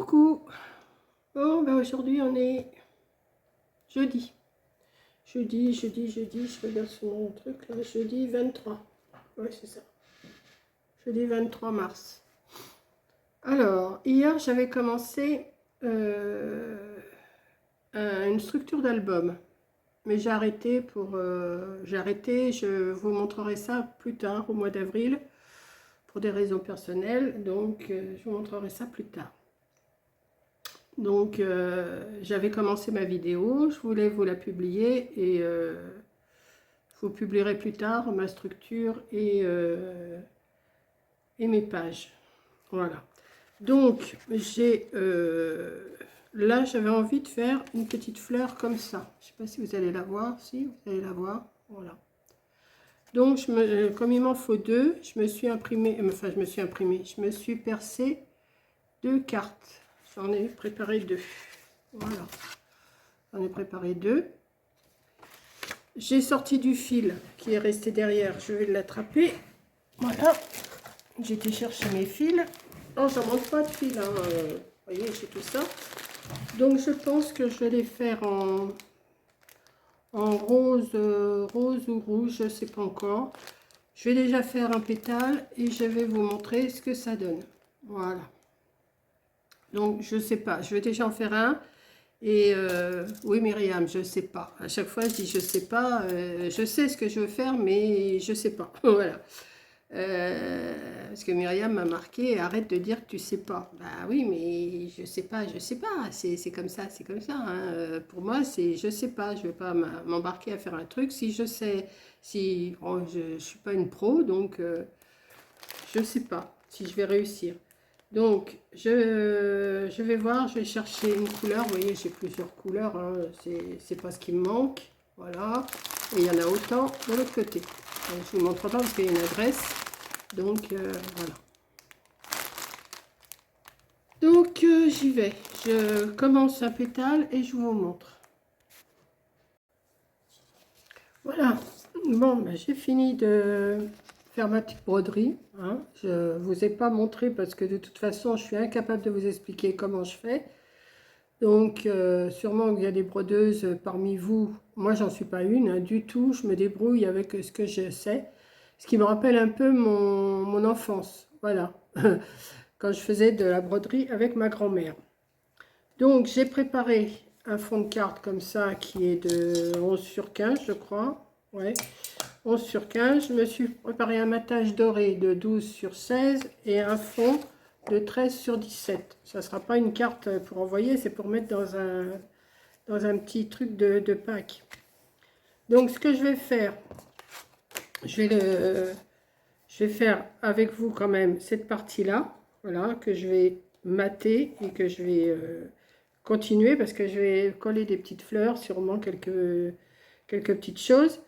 Coucou. Bon, ben aujourd'hui on est jeudi. Jeudi, je regarde sur mon truc là, jeudi 23. Ouais, c'est ça. Jeudi 23 mars. Alors, hier j'avais commencé une structure d'album. Mais j'ai arrêté je vous montrerai ça plus tard, au mois d'avril, pour des raisons personnelles, donc je vous montrerai ça plus tard. Donc, j'avais commencé ma vidéo, je voulais vous la publier et je vous publierai plus tard ma structure et mes pages. Voilà. Donc, là, j'avais envie de faire une petite fleur comme ça. Je ne sais pas si vous allez la voir. Si, vous allez la voir. Voilà. Donc, comme il m'en faut deux, je me suis percé deux cartes. J'en ai préparé deux. Voilà, j'en ai préparé deux. J'ai sorti du fil qui est resté derrière, je vais l'attraper. Voilà, j'ai été chercher mes fils. Non, j'en manque pas de fil, hein. Vous voyez, j'ai tout ça. Donc je pense que je vais les faire en rose, rose ou rouge, je ne sais pas encore. Je vais déjà faire un pétale et je vais vous montrer ce que ça donne. Voilà. Donc je ne sais pas, je vais déjà en faire un. Et oui Myriam, je sais pas. À chaque fois je dis je sais pas, je sais ce que je veux faire mais je sais pas. Voilà. Parce que Myriam m'a marqué, arrête de dire que tu sais pas. Bah oui mais je sais pas, c'est comme ça, c'est comme ça. Hein. Pour moi c'est je sais pas, je vais pas m'embarquer à faire un truc si je sais, si je suis pas une pro donc je sais pas si je vais réussir. Donc, je vais voir, je vais chercher une couleur. Vous voyez, j'ai plusieurs couleurs. Hein. C'est pas ce qui me manque. Voilà. Et il y en a autant de l'autre côté. Donc, je vous montre pas parce qu'il y a une adresse. Donc, voilà. Donc, j'y vais. Je commence un pétale et je vous montre. Voilà. Bon, ben, j'ai fini de faire ma petite broderie. Hein. Je ne vous ai pas montré parce que de toute façon, je suis incapable de vous expliquer comment je fais. Donc, sûrement qu'il y a des brodeuses parmi vous. Moi, j'en suis pas une, hein, du tout. Je me débrouille avec ce que je sais. Ce qui me rappelle un peu mon enfance. Voilà. Quand je faisais de la broderie avec ma grand-mère. Donc, j'ai préparé un fond de carte comme ça qui est de 11 sur 15, je crois. Ouais. 11 sur 15. Je me suis préparé un matage doré de 12 sur 16 et un fond de 13 sur 17. Ça ne sera pas une carte pour envoyer, c'est pour mettre dans un petit truc de Pâques. Donc ce que je vais faire, je vais faire avec vous quand même cette partie-là, voilà, que je vais mater et que je vais continuer parce que je vais coller des petites fleurs, sûrement quelques petites choses.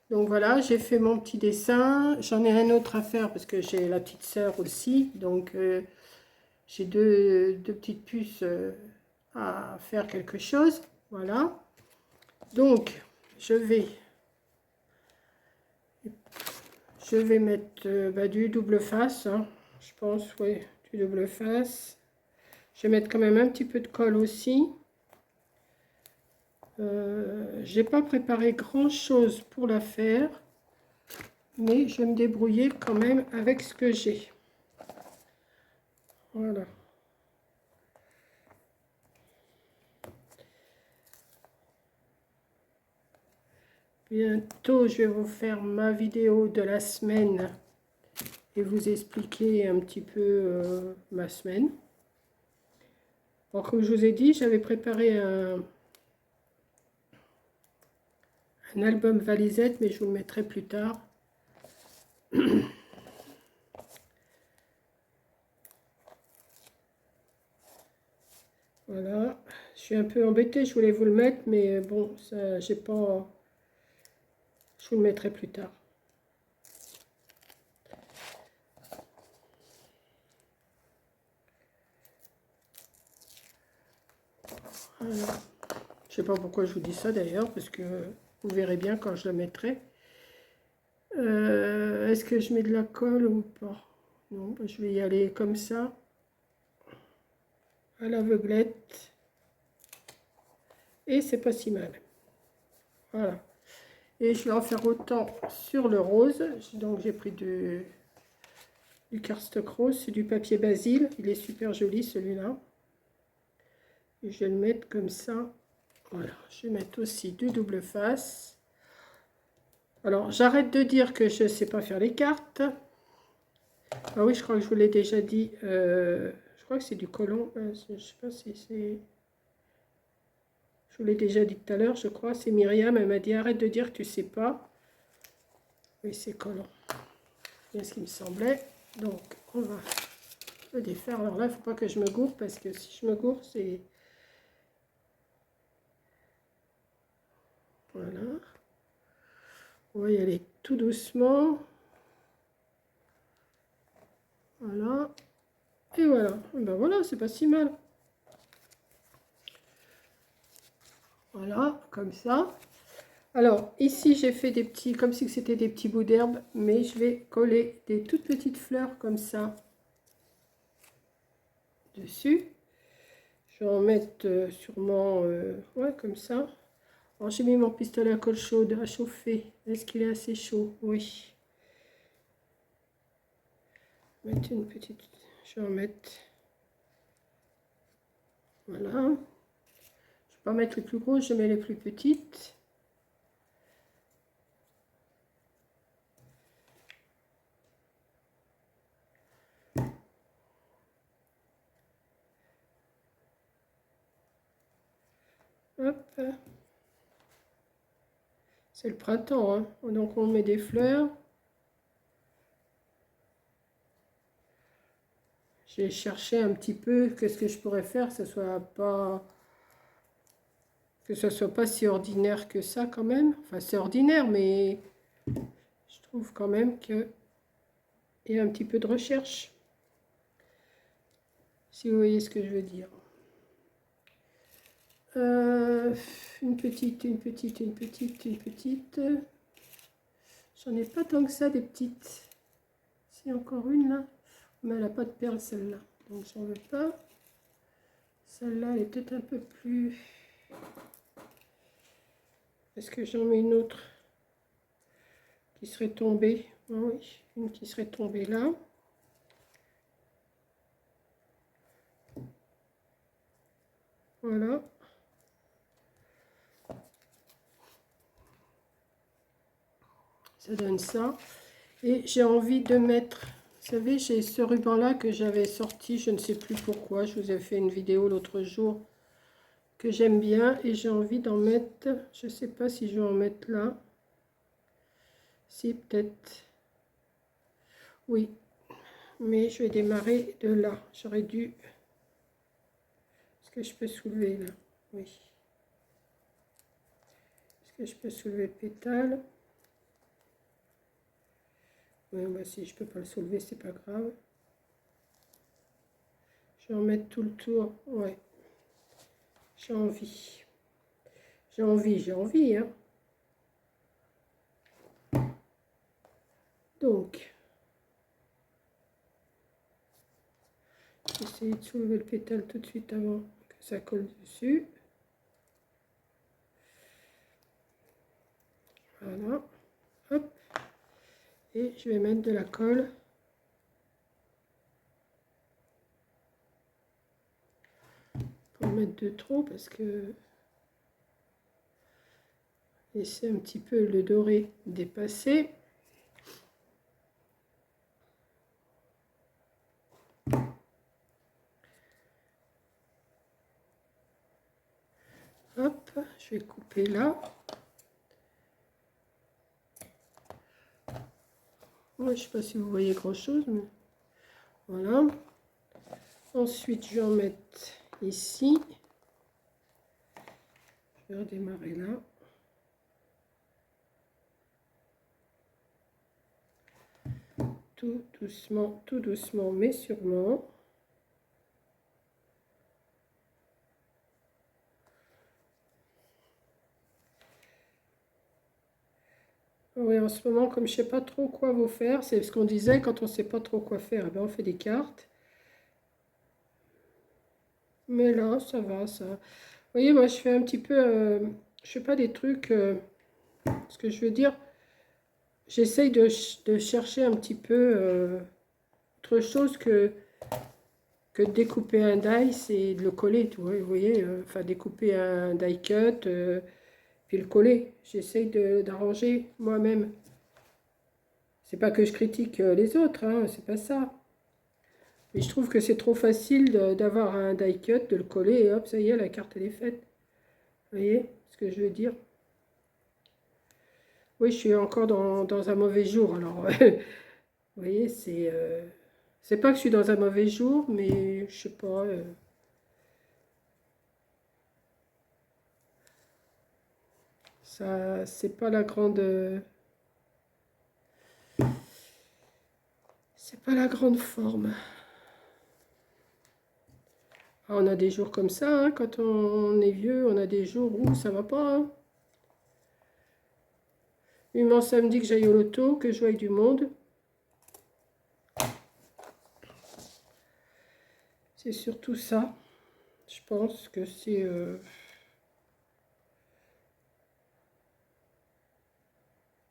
Donc voilà, j'ai fait mon petit dessin. J'en ai un autre à faire parce que j'ai la petite sœur aussi. Donc j'ai deux petites puces à faire quelque chose. Voilà. Donc je vais mettre du double face. Hein, je pense, oui, du double face. Je vais mettre quand même un petit peu de colle aussi. J'ai pas préparé grand chose pour la faire. Mais je vais me débrouiller quand même avec ce que j'ai. Voilà. Bientôt, je vais vous faire ma vidéo de la semaine et vous expliquer un petit peu ma semaine. Bon, comme je vous ai dit, j'avais préparé un album valisette, mais je vous le mettrai plus tard. Voilà, je suis un peu embêtée, je voulais vous le mettre, mais bon, ça, j'ai pas. Je vous le mettrai plus tard. Voilà. Je sais pas pourquoi je vous dis ça d'ailleurs, parce que vous verrez bien quand je le mettrai. Est-ce que je mets de la colle ou pas? Non, je vais y aller comme ça. à l'aveuglette. Et c'est pas si mal. Voilà. Et je vais en faire autant sur le rose. Donc j'ai pris du cardstock rose, c'est du papier Basile. Il est super joli celui-là. Et je vais le mettre comme ça. Voilà. Je vais mettre aussi du double face. Alors j'arrête de dire que je ne sais pas faire les cartes. Ah oui, je crois que je vous l'ai déjà dit. Je crois que c'est du collon. Je ne sais pas si c'est... Je vous l'ai déjà dit tout à l'heure, je crois. C'est Myriam, elle m'a dit arrête de dire que tu sais pas. Oui, c'est collant. C'est bien ce qui me semblait. Donc, on va le défaire. Alors là, il ne faut pas que je me gourre parce que si je me gourre, c'est... Voilà. On va y aller tout doucement. Voilà. Et voilà. Et ben voilà, c'est pas si mal. Voilà, comme ça. Alors, ici, j'ai fait des petits, comme si c'était des petits bouts d'herbe, mais je vais coller des toutes petites fleurs comme ça dessus. Je vais en mettre sûrement, ouais, comme ça. Alors, j'ai mis mon pistolet à colle chaude à chauffer. Est-ce qu'il est assez chaud? Oui. Mettre une petite, je vais en mettre, voilà. Je ne vais pas mettre les plus grosses, je mets les plus petites. Hop. C'est le printemps, hein. Donc on met des fleurs. J'ai cherché un petit peu qu'est-ce que je pourrais faire, que ce soit pas si ordinaire que ça quand même. Enfin, c'est ordinaire, mais je trouve quand même qu'il y a un petit peu de recherche. Si vous voyez ce que je veux dire. Une petite. J'en ai pas tant que ça, des petites. C'est encore une là. Mais elle n'a pas de perles celle-là. Donc j'en veux pas. Celle-là, elle est peut-être un peu plus... Est-ce que j'en mets une autre qui serait tombée? Ah oui, une qui serait tombée là. Voilà. Ça donne ça. Et j'ai envie de mettre... Vous savez, j'ai ce ruban-là que j'avais sorti, je ne sais plus pourquoi. Je vous ai fait une vidéo l'autre jour que j'aime bien. Et j'ai envie d'en mettre... Je ne sais pas si je vais en mettre là. Si, peut-être. Oui. Mais je vais démarrer de là. J'aurais dû... Est-ce que je peux soulever là? Oui. Est-ce que je peux soulever le pétale? Oui, bah, si je peux pas le soulever, c'est pas grave. Je vais en mettre tout le tour. Ouais. J'ai envie. J'ai envie, hein. Donc, j'essaie de soulever le pétale tout de suite avant que ça colle dessus. Voilà. Hop. Et je vais mettre de la colle. Pas en mettre de trop parce que laisser un petit peu le doré dépasser. Hop, je vais couper là. Ouais, je ne sais pas si vous voyez grand chose, mais voilà. Ensuite, je vais en mettre ici. Je vais redémarrer là. Tout doucement, mais sûrement. Oui, en ce moment, comme je ne sais pas trop quoi vous faire, c'est ce qu'on disait, quand on ne sait pas trop quoi faire, eh bien, on fait des cartes. Mais là, ça va, ça. Vous voyez, moi, je fais un petit peu... je fais pas des trucs... ce que je veux dire, j'essaye de chercher un petit peu autre chose que de découper un die, c'est de le coller, vous voyez, enfin découper un die cut, puis le coller. J'essaye d'arranger moi-même. C'est pas que je critique les autres, hein, c'est pas ça. Mais je trouve que c'est trop facile d'avoir un die cut, de le coller, et hop, ça y est, la carte elle est faite. Vous voyez ce que je veux dire? Oui, je suis encore dans un mauvais jour, alors... Vous voyez, c'est pas que je suis dans un mauvais jour, mais je sais pas. Ça, c'est pas la grande. C'est pas la grande forme. Ah, on a des jours comme ça, hein, quand on est vieux, on a des jours où ça va pas. Hein. Vivement samedi que j'aille au loto, que je joue avec du monde. C'est surtout ça. Je pense que c'est.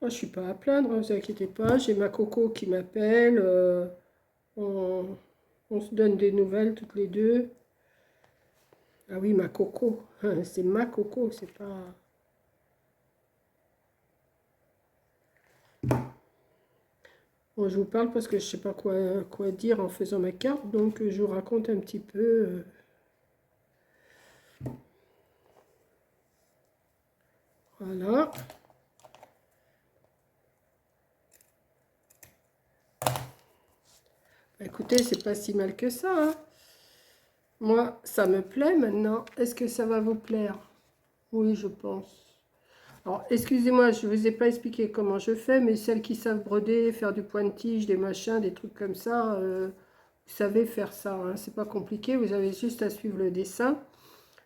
Moi, je suis pas à plaindre, ne vous inquiétez pas. J'ai ma coco qui m'appelle. On, on se donne des nouvelles toutes les deux. Ah oui, ma coco. C'est ma coco, c'est pas... Bon, je vous parle parce que je sais pas quoi dire en faisant ma carte, donc je vous raconte un petit peu. Voilà. Bah, écoutez, c'est pas si mal que ça. Hein. Moi, ça me plaît maintenant. Est-ce que ça va vous plaire? Oui, je pense. Alors, excusez-moi, je ne vous ai pas expliqué comment je fais, mais celles qui savent broder, faire du pointige, des machins, des trucs comme ça, vous savez faire ça. Hein. C'est pas compliqué, vous avez juste à suivre le dessin.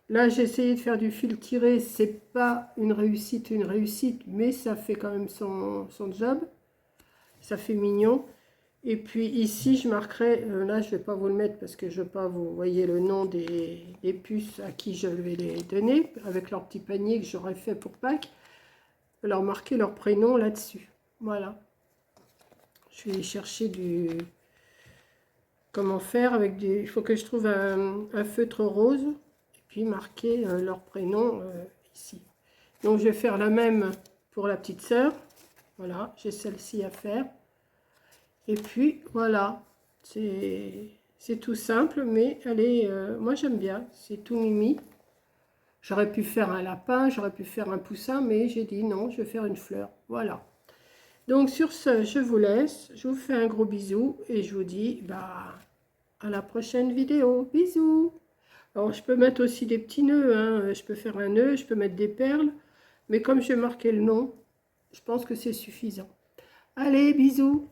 Là, j'ai essayé de faire du fil tiré. C'est pas une réussite, mais ça fait quand même son job. Ça fait mignon. Et puis ici, je marquerai, là, je vais pas vous le mettre parce que je veux pas vous voyez le nom des puces à qui je vais les donner, avec leur petit panier que j'aurais fait pour Pâques. Leur marquer leur prénom là-dessus. Voilà. Je vais chercher du... Comment faire avec des... Il faut que je trouve un feutre rose et puis marquer leur prénom ici. Donc je vais faire la même pour la petite sœur. Voilà, j'ai celle-ci à faire. Et puis voilà, c'est tout simple, mais elle est, moi j'aime bien, c'est tout mimi. J'aurais pu faire un lapin, j'aurais pu faire un poussin, mais j'ai dit non, je vais faire une fleur. Voilà. Donc sur ce, je vous laisse, je vous fais un gros bisou et je vous dis bah, à la prochaine vidéo. Bisous. Alors je peux mettre aussi des petits nœuds, hein. Je peux faire un nœud, je peux mettre des perles, mais comme j'ai marqué le nom, je pense que c'est suffisant. Allez, bisous.